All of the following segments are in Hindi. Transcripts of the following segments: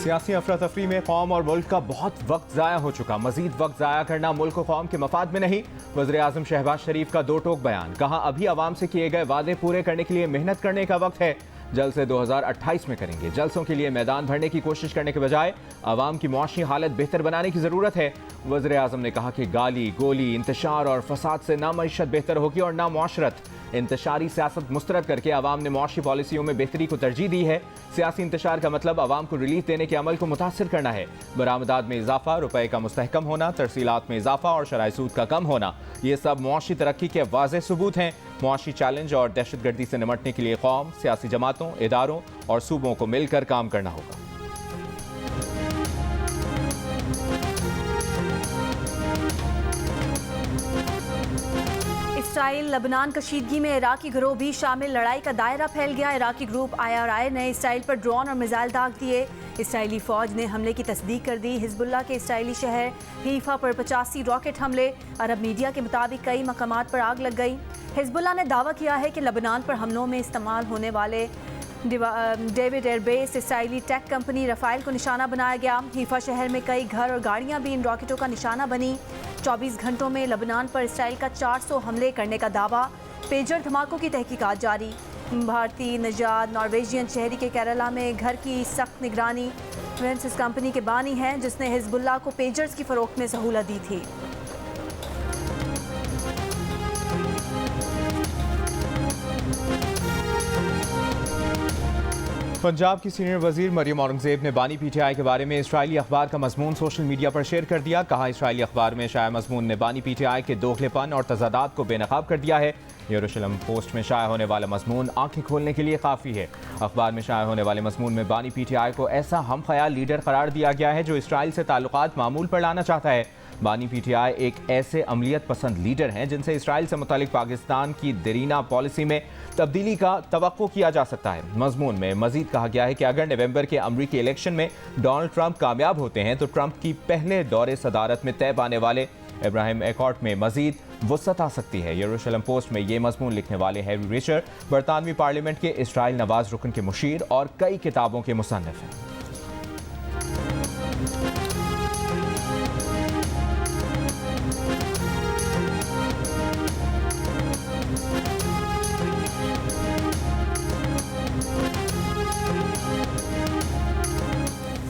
सियासी अफरा तफरी में कौम और मुल्क का बहुत वक्त ज़ाया हो चुका। मजीद वक्त ज़ाया करना मुल्क और कौम के मफाद में नहीं। वज़ीर आज़म शहबाज शरीफ का दो टोक बयान। कहा, अभी आवाम से किए गए वादे पूरे करने के लिए मेहनत करने का वक्त है। जलसे 2028 में करेंगे। जलसों के लिए मैदान भरने की कोशिश करने के बजाय आवाम की मुआशी हालत बेहतर बनाने की ज़रूरत है। वज़ीर आज़म ने कहा कि गाली गोली, इंतशार और फसाद से ना मईशत बेहतर होगी और ना मुआशरत। इंतशारी सियासत मुस्तरद करके आवाम ने मुआशी पॉलिसियों में बेहतरी को तरजीह दी है। सियासी इंतशार का मतलब आवाम को रिलीफ देने के अमल को मुतासर करना है। बरामदात में इजाफा, रुपए का मुस्तहकम होना, तरसीलात में इजाफा और शराय सूद का कम होना, ये सब मुआशी तरक्की के वाज़ेह सबूत हैं। मुआशी चैलेंज और दहशतगर्दी से निमटने के लिए कौम, सियासी जमातों, इदारों और सूबों को मिलकर काम करना होगा। इसराइल लबनान कशीदगी में इराकी गिरोह भी शामिल। लड़ाई का दायरा फैल गया। इराकी ग्रुप IRI ने इसराइल पर ड्रोन और मिसाइल दाग दिए। इसराइली फौज ने हमले की तस्दीक कर दी। हिजबुल्लाह के इसराइली शहर हीफा पर 85 रॉकेट हमले। अरब मीडिया के मुताबिक कई मकामात पर आग लग गई। हिजबुल्लाह ने दावा किया है कि लबनान पर हमलों में इस्तेमाल होने वाले David airbase Israeli tech company Rafale को निशाना बनाया गया। हीफा शहर में कई घर और गाड़ियां भी इन रॉकेटों का निशाना बनी। 24 घंटों में लबनान पर इसराइल का 400 हमले करने का दावा। पेजर धमाकों की तहकीकात जारी। भारतीय नजाद नॉर्वेजियन शहरी के केरला में घर की सख्त निगरानी। फ्रांसिस कंपनी के बानी हैं जिसने हिजबुल्लाह को पेजर्स की फरोख्त में सहूलत दी थी। पंजाब की सीनियर वजीर मरियम औरंगजेब ने बानी PTI के बारे में इसराइली अखबार का मजमून सोशल मीडिया पर शेयर कर दिया। कहा, इसराइली अखबार में शाया मजमून ने बानी PTI के दोगलेपन और तजादात को बेनकाब कर दिया है। यरूशलेम पोस्ट में शाया होने वाला मजमून आंखें खोलने के लिए काफ़ी है। अखबार में शाया होने वाले मजमून में बानी PTI को ऐसा हम ख्याल लीडर करार दिया गया है जो इसराइल से ताल्लुकात मामूल पर लाना चाहता है। बानी PTI एक ऐसे अमलियत पसंद लीडर हैं जिनसे इसराइल से मुतालिक पाकिस्तान की देरीना पॉलिसी में तब्दीली का तवक्को किया जा सकता है। मजमून में मजीद कहा गया है कि अगर नवंबर के अमरीकी इलेक्शन में डोनाल्ड ट्रंप कामयाब होते हैं तो ट्रंप की पहले दौरे सदारत में तय पाने वाले इब्राहिम एकॉर्ड में मजीद वुसअत आ सकती है। यरूशलेम पोस्ट में ये मजमून लिखने वाले हैरी रिचर बरतानवी पार्लियामेंट के इसराइल नवाज रुकन के मुशीर और कई किताबों के मुसन्निफ हैं।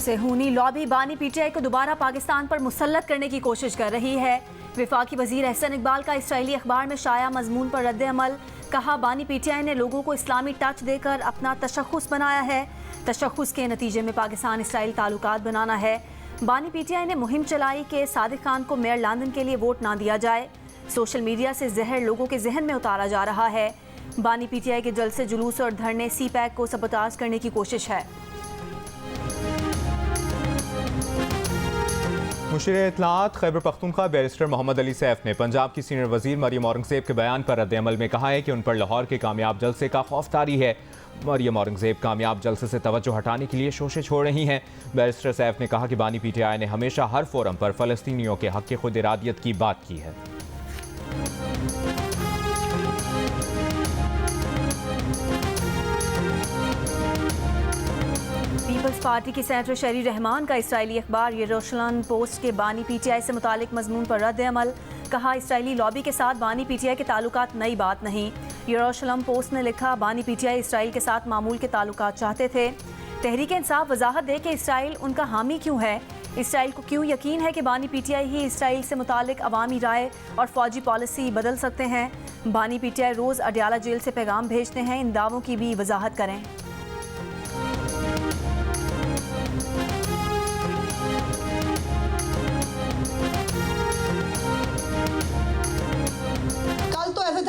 सेहूनी लॉबी बानी PTI को दोबारा पाकिस्तान पर मुसल्लत करने की कोशिश कर रही है। विफाकी वजीर एहसन इकबाल का इसराइली अखबार में शाया मजमून पर रद्द अमल। कहा, बानी PTI ने लोगों को इस्लामी टच देकर अपना तशख़्ख़ुस बनाया है। तशख़्ख़ुस के नतीजे में पाकिस्तान इसराइल ताल्लुकात बनाना है। बानी PTI ने मुहिम चलाई कि सादिक खान को मेयर लंदन के लिए वोट ना दिया जाए। सोशल मीडिया से जहर लोगों के जहन में उतारा जा रहा है। बानी PTI के जलसे, जुलूस और धरने CPAC को सबताज करने की कोशिश है। मुशीर इत्तलाआत खैबर पख्तूनख्वा बैरिस्टर मोहम्मद अली सैफ ने पंजाब की सीनियर वजीर मरियम औरंगजेब के बयान पर रद्द अमल में कहा है कि उन पर लाहौर के कामयाब जलसे का खौफ तारी है। मरियम औरंगजेब कामयाब जलसे से तवज्जो हटाने के लिए शोशे छोड़ रही हैं। बैरिस्टर सैफ ने कहा कि बानी PTI ने हमेशा हर फोरम पर फ़लस्तीनियों के हक़ खुद इरादियत की बात की है। पीपल्स पार्टी की सेनेटर शहरी रहमान का इसराइली अखबार यरूशलेम पोस्ट के बानी PTI से मुतालिक मजमून पर रद्द अमल। कहा, इसराइली लॉबी के साथ बानी PTI के ताल्लुकात नई बात नहीं। यरूशलेम पोस्ट ने लिखा, बानी PTI इसराइल के साथ मामूल के ताल्लुकात चाहते थे। तहरीक इंसाफ वजाहत दे कि इसराइल उनका हामी क्यों है। इसराइल को क्यों यकीन है कि बानी PTI ही इसराइल से मुतालिक अवामी राय और फौजी पॉलिसी बदल सकते हैं। बानी PTI रोज़ अडयाला जेल से पैगाम भेजते हैं। इन दावों की भी वजाहत करें।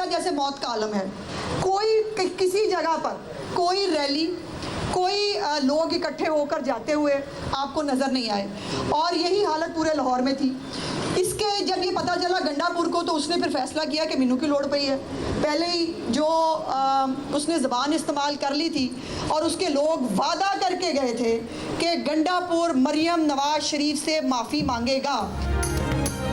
जैसे मौत का आलम है। कोई किसी जगह पर कोई रैली, कोई लोग इकट्ठे होकर जाते हुए आपको नज़र नहीं आए और यही हालत पूरे लाहौर में थी। इसके जब ये पता चला गंडापुर को तो उसने फिर फैसला किया कि मीनू की लोड़ पई है। पहले ही जो उसने ज़बान इस्तेमाल कर ली थी और उसके लोग वादा करके गए थे कि गंडापुर मरियम नवाज शरीफ से माफ़ी मांगेगा।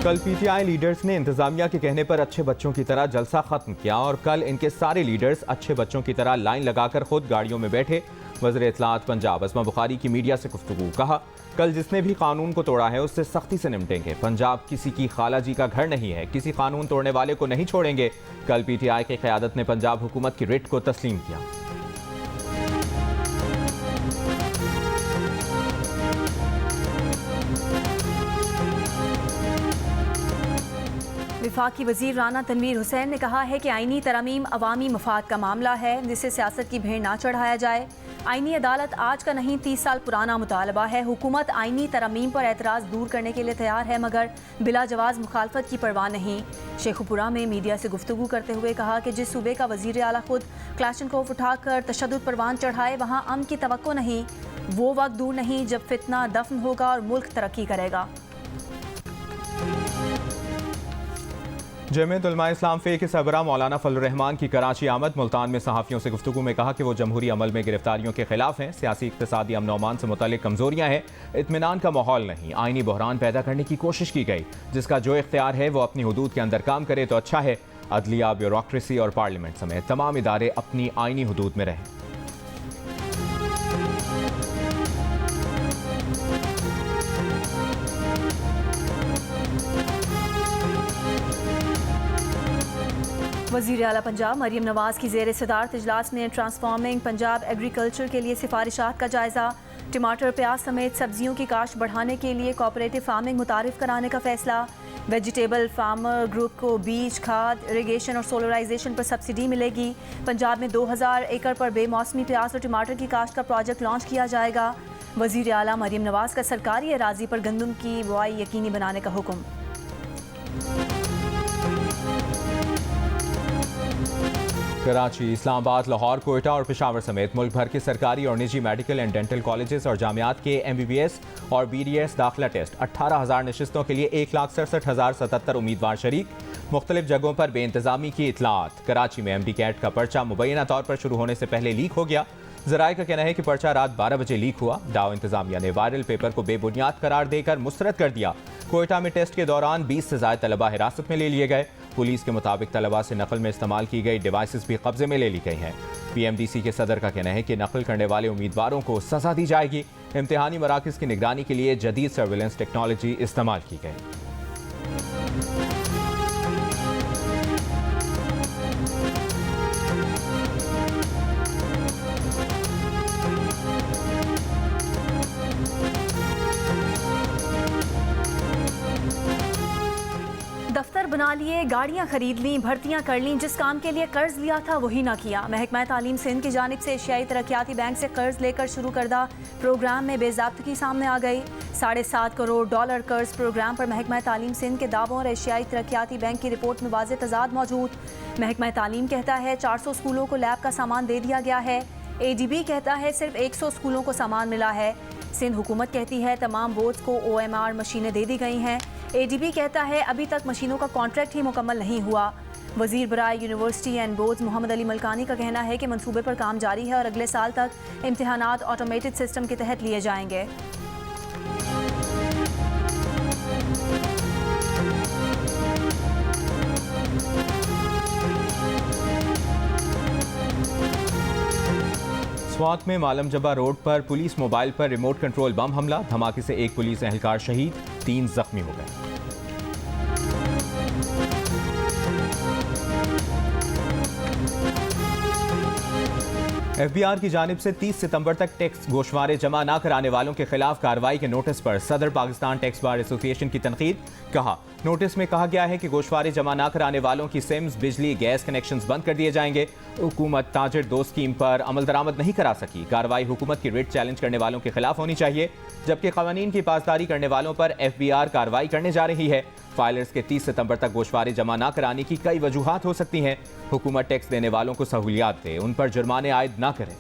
कल पीटीआई लीडर्स ने इंतजामिया के कहने पर अच्छे बच्चों की तरह जलसा खत्म किया और कल इनके सारे लीडर्स अच्छे बच्चों की तरह लाइन लगाकर खुद गाड़ियों में बैठे। वज़ीर इत्तलात पंजाब अस्मा बुखारी की मीडिया से गुफ्तगू। कहा, कल जिसने भी कानून को तोड़ा है उससे सख्ती से निपटेंगे। पंजाब किसी की खाला जी का घर नहीं है, किसी कानून तोड़ने वाले को नहीं छोड़ेंगे। कल पीटीआई की क़यादत ने पंजाब हुकूमत की रिट को तस्लीम किया। वफाकी वजीर राना तनवीर हुसैन ने कहा है कि आईनी तरमीम अवामी मफाद का मामला है, जिसे सियासत की भेड़ ना चढ़ाया जाए। आईनी अदालत आज का नहीं 30 साल पुराना मुतालबा है। हुकूमत आईनी तरमीम पर एतराज़ दूर करने के लिए तैयार है, मगर बिला जवाज़ मुखालफत की परवाह नहीं। शेखुपुरा में मीडिया से गुफ्तगू करते हुए कहा कि जिस सूबे का वज़ीर आला खुद क्लाशनकोफ उठाकर तशद्दुद परवान चढ़ाए, वहाँ अमन की तवक्को नहीं। वो वक्त दूर नहीं जब फितना दफन होगा और मुल्क तरक्की करेगा। जमीयत उलमा इस्लाम फे के सरबराह मौलाना फजलुर रहमान की कराची आमद। मुल्तान में सहाफ़ियों से गुफ्तगू में कहा कि वो जमहूरी अमल में गिरफ्तारियों के खिलाफ हैं। सियासी इक़्तिसादी अमन अमान से मुतल्लिक़ कमज़ोरियाँ हैं, इत्मीनान का माहौल नहीं। आइनी बहरान पैदा करने की कोशिश की गई, जिसका जो इख्तियार है वो अपनी हदूद के अंदर काम करे तो अच्छा है। अदलिया, ब्यूरोक्रेसी और पार्लियामेंट समेत तमाम इदारे अपनी आइनी हदूद में रहें। वज़ीर आला पंजाब मरियम नवाज़ की ज़ेर सदारत इजलास में ट्रांसफॉर्मिंग पंजाब एग्रीकल्चर के लिए सिफारिशात का जायज़ा। टमाटर, प्याज समेत सब्जियों की काश्त बढ़ाने के लिए कोऑपरेटिव फार्मिंग मुतारिफ कराने का फैसला। वेजिटेबल फार्मर ग्रुप को बीज, खाद, इरिगेशन और सोलराइजेशन पर सब्सिडी मिलेगी। पंजाब में 2000 एकड़ पर बेमौसमी प्याज और टमाटर की काश्त का प्रोजेक्ट लॉन्च किया जाएगा। वज़ीर आला मरियम नवाज़ का सरकारी अराजी पर गंदम की बुआई यकीनी बनाने का हुक्म। कराची, इस्लामाबाद, लाहौर, कोयटा और पेशावर समेत मुल्क भर के सरकारी और निजी मेडिकल एंड डेंटल कॉलेजेस और जामियात के MBBS और BDS दाखिला टेस्ट 18,000 नशिस्तों के लिए 1,67,077 उम्मीदवार शरीक। मुख्तलिफ जगहों पर बेइंतजामी की इतलात। कराची में MD कैट का पर्चा मुबैना तौर पर शुरू होने से पहले लीक हो गया। ज़राए का कहना है कि पर्चा रात 12 बजे लीक हुआ। डाव इंतजामिया ने वायरल पेपर को बेबुनियाद करार देकर मुस्तरद कर दिया। कोयटा में टेस्ट के दौरान 20 से ज़ायद तलबा हिरासत में ले लिए गए। पुलिस के मुताबिक तलबा से नकल में इस्तेमाल की गई डिवाइसेस भी कब्जे में ले ली गई हैं। PMDC के सदर का कहना है कि नकल करने वाले उम्मीदवारों को सजा दी जाएगी। इम्तिहानी मराकज़ की निगरानी के लिए जदीद सर्विलेंस टेक्नोलॉजी इस्तेमाल की गई। दफ्तर बना लिए, गाड़ियां खरीद लीं, भर्तियां कर लीं, जिस काम के लिए कर्ज लिया था वही ना किया। महकमा तालीम सिंध की जानिब से एशियाई तरक्याती बैंक से कर्ज लेकर शुरू करदा प्रोग्राम में बेज़ाब्तगी सामने आ गई। $7.5 करोड़ कर्ज प्रोग्राम पर महकमा तालीम सिंध के दावों और एशियाई तरक्याती बैंक की रिपोर्ट में वाज़ेह तज़ाद मौजूद। महकमा तालीम कहता है 400 स्कूलों को लैब का सामान दे दिया गया है। ADB कहता है सिर्फ 100 स्कूलों को सामान मिला है। सिंध हुकूमत कहती है तमाम बोर्ड्स को OMR मशीनें दे दी गई हैं। ADB कहता है अभी तक मशीनों का कॉन्ट्रैक्ट ही मुकम्मल नहीं हुआ। वज़ीर बराए university and boards Mohammad Ali Malkani का कहना है कि मंसूबे पर काम जारी है और अगले साल तक इम्तिहानात ऑटोमेटेड सिस्टम के तहत लिए जाएंगे। स्वात में मालम जबा रोड पर पुलिस मोबाइल पर रिमोट कंट्रोल बम हमला। धमाके से एक पुलिस एहलकार शहीद, 3 जख्मी हो गए। FBI की जानिब से 30 सितंबर तक टैक्स गोशवारे जमा न कराने वालों के खिलाफ कार्रवाई के नोटिस पर सदर पाकिस्तान टैक्स बार एसोसिएशन की तनकीद। कहा, नोटिस में कहा गया है कि गोशवारे जमा न कराने वालों की सिम्स, बिजली, गैस कनेक्शंस बंद कर दिए जाएंगे। हुकूमत ताजिर 2 स्कीम पर अमल दरामद नहीं करा सकी। कार्रवाई हुकूमत की रिट चैलेंज करने वालों के खिलाफ होनी चाहिए, जबकि कवानीन की पासदारी करने वालों पर FBR कार्रवाई करने जा रही है। फाइलर्स के 30 सितंबर तक गोशवारे जमा न कराने की कई वजूहात हो सकती हैं। हुकूमत टैक्स देने वालों को सहूलियात दे, उन पर जुर्माने आयद न करे।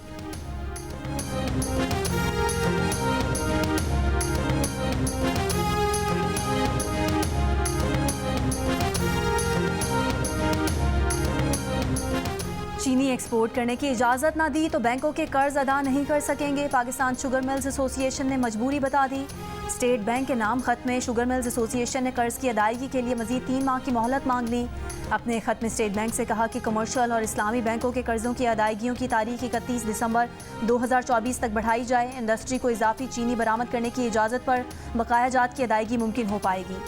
चीनी एक्सपोर्ट करने की इजाज़त ना दी तो बैंकों के कर्ज अदा नहीं कर सकेंगे। पाकिस्तान शुगर मिल्स एसोसिएशन ने मजबूरी बता दी। स्टेट बैंक के नाम खत में शुगर मिल्स एसोसिएशन ने कर्ज की अदायगी के लिए मजीद 3 माह की मोहलत मांग ली। अपने खत में स्टेट बैंक से कहा कि कमर्शियल और इस्लामी बैंकों के कर्जों की अदायगियों की तारीख 31 दिसंबर 2024 तक बढ़ाई जाए। इंडस्ट्री को इजाफी चीनी बरामद करने की इजाज़त पर बकाया जात की अदायगी मुमकिन हो पाएगी।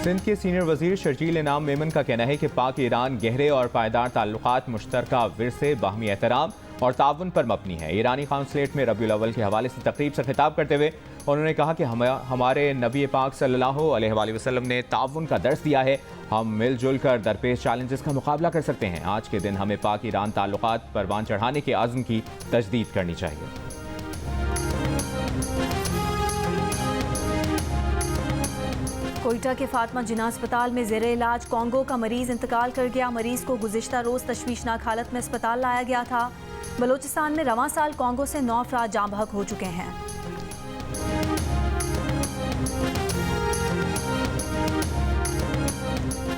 सिंध के सीनियर वजीर शर्जील इनाम मेमन का कहना है कि पाक ईरान गहरे और पायदार ताल्लुकात, मुश्तरका विरसे, बाहमी एहतराम और ताउन पर मबनी है। ईरानी काउंसलेट में रबीउल अव्वल के हवाले से तकरीब से खिताब करते हुए उन्होंने कहा कि हमारे नबी पाक सल्लल्लाहु अलैहि वसल्लम ने ताउन का दर्स दिया है। हम मिलजुल कर दरपेश चैलेंजेस का मुकाबला कर सकते हैं। आज के दिन हमें पाक ईरान ताल्लुकात परवान चढ़ाने के आज़म की तजदीद करनी चाहिए। कोयटा के फातिमा जिन्ना अस्पताल में ज़ेरे इलाज कॉन्गो का मरीज इंतकाल कर गया। मरीज को गुज़िश्ता रोज़ तशवीशनाक हालत में अस्पताल लाया गया था। बलोचिस्तान में रवां साल कॉन्गो से 9 अफराद जाँ बहक हो चुके हैं।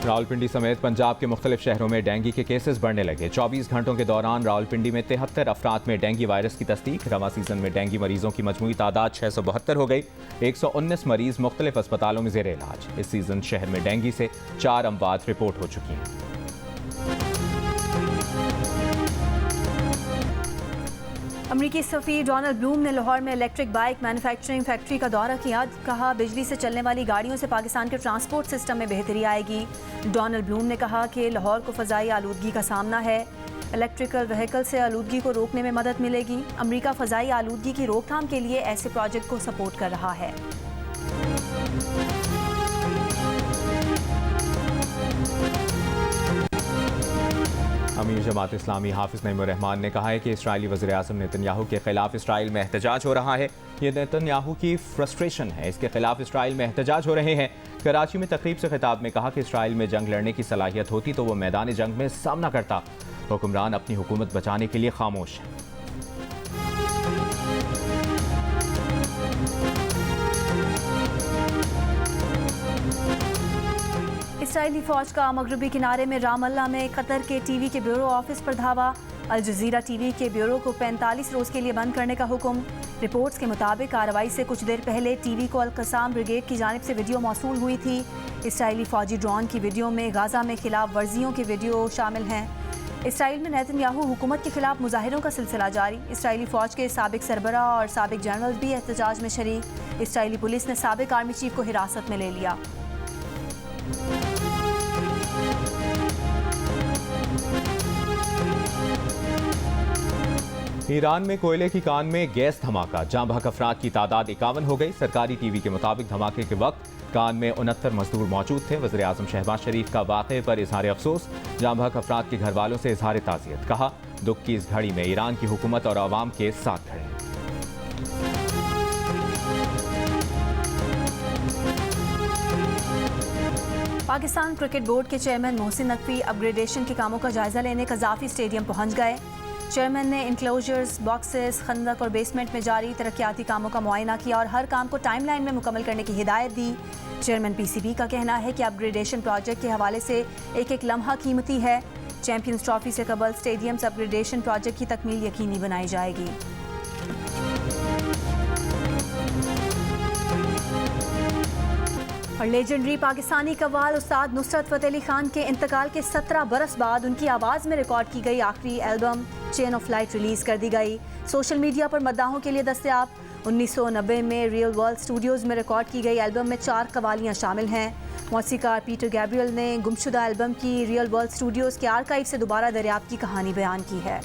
रावलपिंडी समेत पंजाब के मुख्तलिफ शहरों में डेंगू के केसेस बढ़ने लगे। 24 घंटों के दौरान रावलपिंडी में 73 अफराद में डेंगू वायरस की तस्दीक। रवां सीजन में डेंगू मरीजों की मजमूई तादाद 672 हो गई। 119 मरीज मुख्तलिफ अस्पतालों में ज़ेरे इलाज। इस सीजन शहर में डेंगू से 4 अमवात रिपोर्ट हो चुकी हैं। अमरीकी सफ़ीर डोनाल्ड ब्लूम ने लाहौर में इलेक्ट्रिक बाइक मैन्युफैक्चरिंग फैक्ट्री का दौरा किया। कहा बिजली से चलने वाली गाड़ियों से पाकिस्तान के ट्रांसपोर्ट सिस्टम में बेहतरी आएगी। डोनाल्ड ब्लूम ने कहा कि लाहौर को फ़ज़ाई आलूदगी का सामना है। इलेक्ट्रिकल व्हीकल से आलूदगी को रोकने में मदद मिलेगी। अमरीका फ़ज़ाई आलूदगी की रोकथाम के लिए ऐसे प्रोजेक्ट को सपोर्ट कर रहा है। अमीर जमात इस्लामी हाफिज़ नईमुर रहमान ने कहा है कि इसराइली वज़ीर आज़म नेतन्याहू के खिलाफ इसराइल में एहतजाज हो रहा है। ये नेतन्याहू की फ्रस्ट्रेशन है, इसके खिलाफ इसराइल में एहतजाज हो रहे हैं। कराची में तकरीब से खिताब में कहा कि इसराइल में जंग लड़ने की सलाहियत होती तो वो मैदान जंग में सामना करता। हुक्मरान अपनी हुकूमत बचाने के लिए खामोश है। इसराइली फौज का मगरबी किनारे में रामल्ला में कतर के टीवी के ब्यूरो ऑफिस पर धावा। अल जज़ीरा टीवी के ब्यूरो को 45 रोज़ के लिए बंद करने का हुक्म। रिपोर्ट्स के मुताबिक कार्रवाई से कुछ देर पहले टीवी को अल-क़साम ब्रिगेड की जानिब से वीडियो मौसूल हुई थी। इसराइली फौजी ड्रोन की वीडियो में गाज़ा में खिलाफ वर्जियों के वीडियो शामिल हैं। इसराइल में नेतन्याहू हुकूमत के खिलाफ मुजाहिरों का सिलसिला जारी। इसराइली फौज के साबिक सरबरा और साबिक जनरल भी एहतजाज में शरीक। इसराइली पुलिस ने साबिक आर्मी चीफ को हिरासत में ले लिया। ईरान में कोयले की कान में गैस धमाका, जाँ बहक अफराद की तादाद 51 हो गई। सरकारी टीवी के मुताबिक धमाके के वक्त कान में 69 मजदूर मौजूद थे। वज़ीर आज़म शहबाज शरीफ का वाक़े पर इजहार अफसोस। जाँ बहक अफराद के घर वालों से इजहार ताज़ियत। कहा दुख की इस घड़ी में ईरान की हुकूमत और आवाम के साथ खड़े हैं। पाकिस्तान क्रिकेट बोर्ड के चेयरमैन मोहसिन नकवी अपग्रेडेशन के कामों का जायजा लेने कज़ाफ़ी स्टेडियम पहुंच गए। चेयरमैन ने इंक्लोजर्स, बॉक्सेस, खंदक और बेसमेंट में जारी तरक्याती कामों का मुआयना किया और हर काम को टाइमलाइन में मुकम्मल करने की हिदायत दी। चेयरमैन पीसीबी का कहना है कि अपग्रेडेशन प्रोजेक्ट के हवाले से एक एक लम्हा कीमती है। चैंपियंस ट्रॉफी से कबल स्टेडियम्स अपग्रेडेशन प्रोजेक्ट की तकमील यकीनी बनाई जाएगी। और लेजेंडरी पाकिस्तानी कव्वाल उस्ताद नुसरत फ़तेह अली खान के इंतकाल के 17 बरस बाद उनकी आवाज़ में रिकॉर्ड की गई आखिरी album chain of light release कर दी गई। सोशल मीडिया पर मद्दाहों के लिए दस्तयाब। 1990 में रियल वर्ल्ड स्टूडियोज़ में रिकॉर्ड की गई एल्बम में 4 कवालियाँ शामिल हैं। मौसीकार पीटर गैब्रियल ने गुमशुदा एल्बम की रियल वर्ल्ड स्टूडियोज़ के आर्काइव से दोबारा दरियाफ्त की कहानी बयान की है।